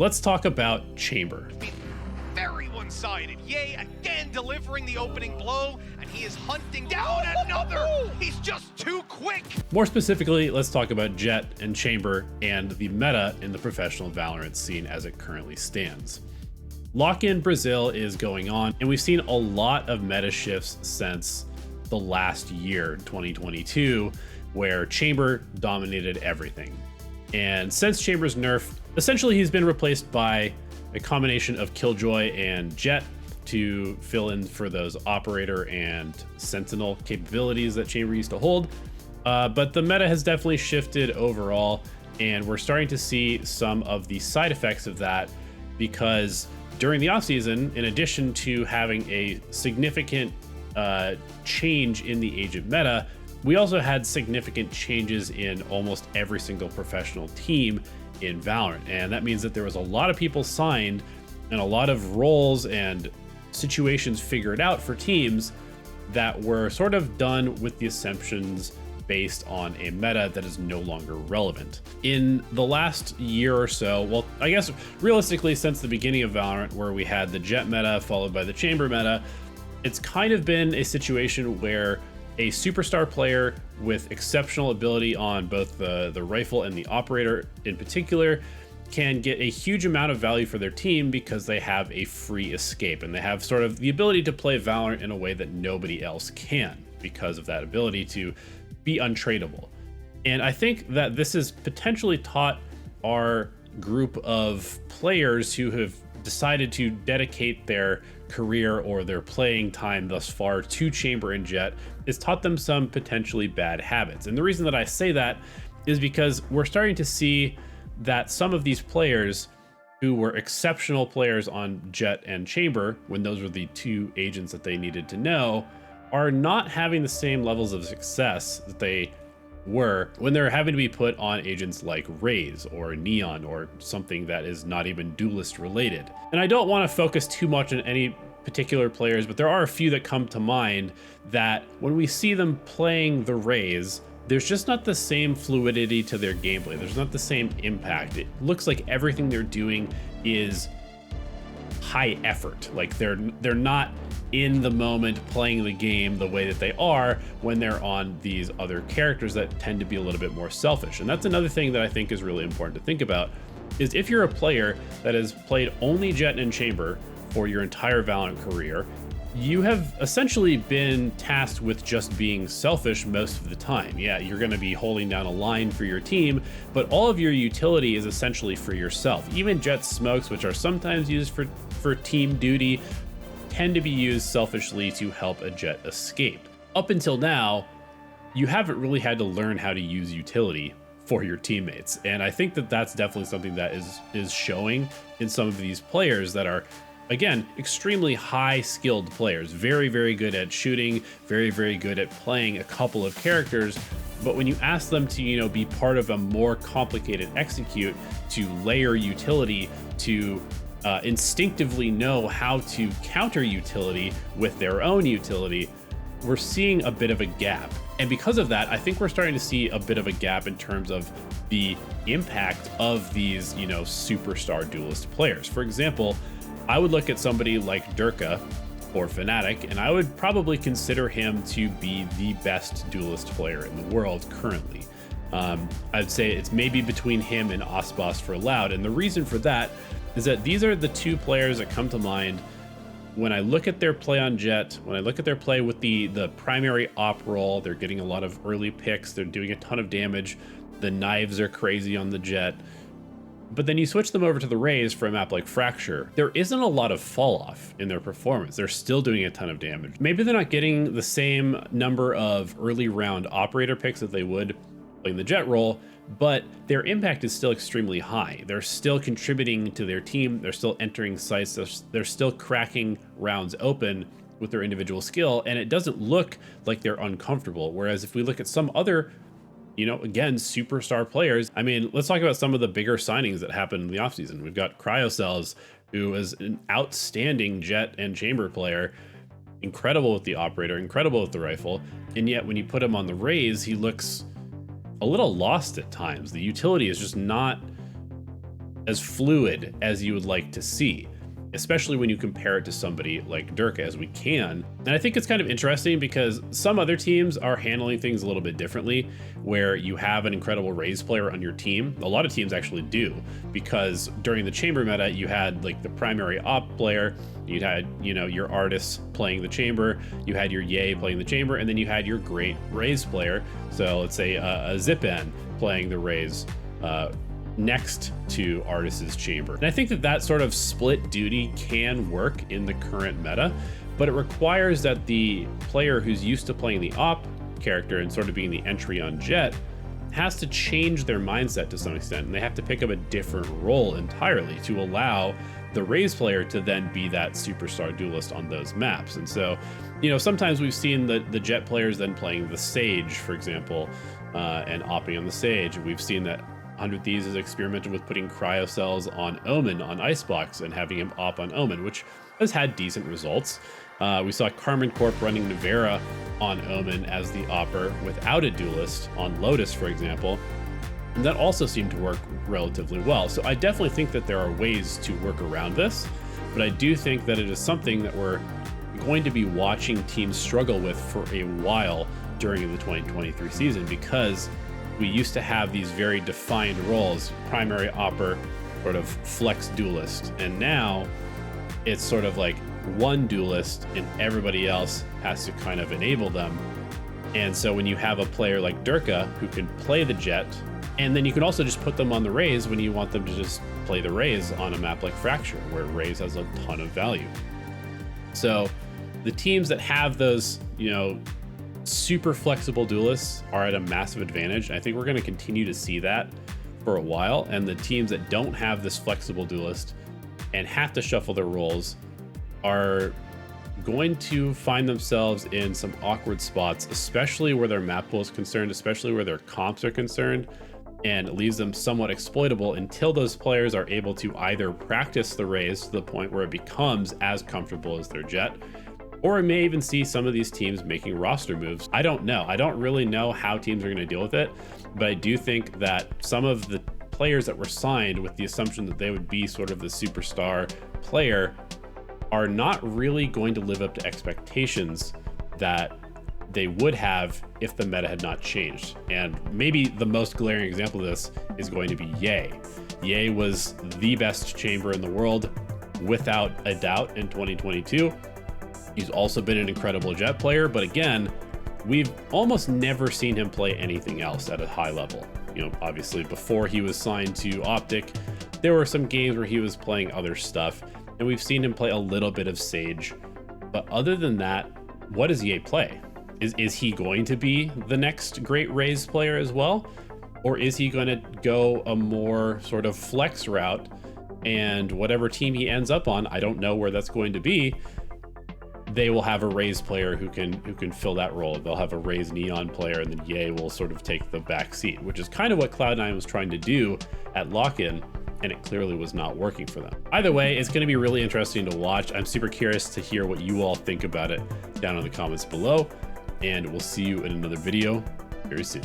let's talk about Chamber. Very one-sided. Yay again delivering the opening blow, and he is hunting down another. He's just too quick. More specifically, let's talk about Jett and Chamber and the meta in the professional Valorant scene as it currently stands. Lock-in Brazil is going on, and we've seen a lot of meta shifts since the last year, 2022, where Chamber dominated everything. And since Chamber's nerf, essentially he's been replaced by a combination of Killjoy and Jett to fill in for those operator and sentinel capabilities that Chamber used to hold. But the meta has definitely shifted overall, and we're starting to see some of the side effects of that, because during the offseason, in addition to having a significant change in the agent meta, we also had significant changes in almost every single professional team in Valorant. And that means that there was a lot of people signed and a lot of roles and situations figured out for teams that were sort of done with the assumptions based on a meta that is no longer relevant. In the last year or so, well, I guess realistically since the beginning of Valorant, where we had the Jett meta followed by the Chamber meta, it's kind of been a situation where a superstar player with exceptional ability on both the rifle and the operator in particular can get a huge amount of value for their team because they have a free escape, and they have sort of the ability to play Valorant in a way that nobody else can because of that ability to be untradeable. And I think that this has potentially taught our group of players who have decided to dedicate their career or their playing time thus far to Chamber and Jett, it's taught them some potentially bad habits. And the reason that I say that is because we're starting to see that some of these players who were exceptional players on Jett and Chamber, when those were the two agents that they needed to know, are not having the same levels of success that they were when they're having to be put on agents like Raze or Neon or something that is not even duelist related. And I don't want to focus too much on any particular players, but there are a few that come to mind that when we see them playing the Raze, there's just not the same fluidity to their gameplay. There's not the same impact. It looks like everything they're doing is high effort. Like they're not in the moment playing the game the way that they are when they're on these other characters that tend to be a little bit more selfish. And that's another thing that I think is really important to think about, is if you're a player that has played only Jett and Chamber for your entire Valorant career, you have essentially been tasked with just being selfish most of the time. Yeah, you're going to be holding down a line for your team, but all of your utility is essentially for yourself. Even Jett's smokes, which are sometimes used for team duty, tend to be used selfishly to help a Jett escape. Up until now, you haven't really had to learn how to use utility for your teammates. And I think that that's definitely something that is showing in some of these players that are, again, extremely high skilled players, very, very good at shooting, very, very good at playing a couple of characters. But when you ask them to, be part of a more complicated execute, to layer utility, to instinctively know how to counter utility with their own utility, we're seeing a bit of a gap. And because of that, I think we're starting to see a bit of a gap in terms of the impact of these, superstar duelist players. For example, I would look at somebody like Durka or Fnatic, and I would probably consider him to be the best duelist player in the world currently. I'd say it's maybe between him and Osbos for Loud. And the reason for that is that these are the two players that come to mind when I look at their play on Jett, when I look at their play with the primary op role. They're getting a lot of early picks, they're doing a ton of damage, the knives are crazy on the Jett. But then you switch them over to the Raze for a map like Fracture, there isn't a lot of fall off in their performance. They're still doing a ton of damage. Maybe they're not getting the same number of early round operator picks that they would playing the Jett role, but their impact is still extremely high. They're still contributing to their team. They're still entering sites. They're still cracking rounds open with their individual skill. And it doesn't look like they're uncomfortable. Whereas if we look at some other, again, superstar players, I mean, let's talk about some of the bigger signings that happened in the offseason. We've got Cryocells, who is an outstanding Jett and Chamber player, incredible with the operator, incredible with the rifle. And yet when you put him on the Raze, he looks a little lost at times. The utility is just not as fluid as you would like to see, especially when you compare it to somebody like Durka, as we can. And I think it's kind of interesting because some other teams are handling things a little bit differently, where you have an incredible Raze player on your team. A lot of teams actually do, because during the chamber meta, you had like the primary op player, you had, you know, your artists playing the chamber, you had your Yay playing the chamber, and then you had your great Raze player. So let's say a Zipan playing the Raze next to Artist's chamber. And I think that that sort of split duty can work in the current meta, but it requires that the player who's used to playing the op character and sort of being the entry on Jett has to change their mindset to some extent, and they have to pick up a different role entirely to allow the Raze player to then be that superstar duelist on those maps. And so, you know, sometimes we've seen the Jett players then playing the Sage, for example, and opping on the Sage. We've seen that 100 Thieves has experimented with putting cryo cells on Omen on Icebox and having him op on Omen, which has had decent results. We saw Carmen Corp running Navera on Omen as the opper without a duelist on Lotus, for example. And that also seemed to work relatively well. So I definitely think that there are ways to work around this, but I do think that it is something that we're going to be watching teams struggle with for a while during the 2023 season, because we used to have these very defined roles, primary opper, sort of flex duelist. And now it's sort of like one duelist and everybody else has to kind of enable them. And so when you have a player like Durka who can play the Jett, and then you can also just put them on the Raze when you want them to just play the Raze on a map like Fracture, where Raze has a ton of value. So the teams that have those, you know, super flexible duelists are at a massive advantage. I think we're going to continue to see that for a while. And the teams that don't have this flexible duelist and have to shuffle their roles are going to find themselves in some awkward spots, especially where their map pool is concerned, especially where their comps are concerned, and it leaves them somewhat exploitable until those players are able to either practice the Raze to the point where it becomes as comfortable as their Jett, or we may even see some of these teams making roster moves. I don't know. I don't really know how teams are going to deal with it, but I do think that some of the players that were signed with the assumption that they would be sort of the superstar player are not really going to live up to expectations that they would have if the meta had not changed. And maybe the most glaring example of this is going to be Yay. Yay was the best chamber in the world without a doubt in 2022. He's also been an incredible Jett player, but again, we've almost never seen him play anything else at a high level. You know, obviously before he was signed to Optic, there were some games where he was playing other stuff, and we've seen him play a little bit of Sage. But other than that, what does Yay play? Is he going to be the next great Raze player as well? Or is he going to go a more sort of flex route, and whatever team he ends up on, I don't know where that's going to be, they will have a Raze player who can fill that role. They'll have a Raze Neon player, and then Yay will sort of take the back seat, which is kind of what Cloud9 was trying to do at lock-in, and it clearly was not working for them. Either way, it's going to be really interesting to watch. I'm super curious to hear what you all think about it down in the comments below, and we'll see you in another video very soon.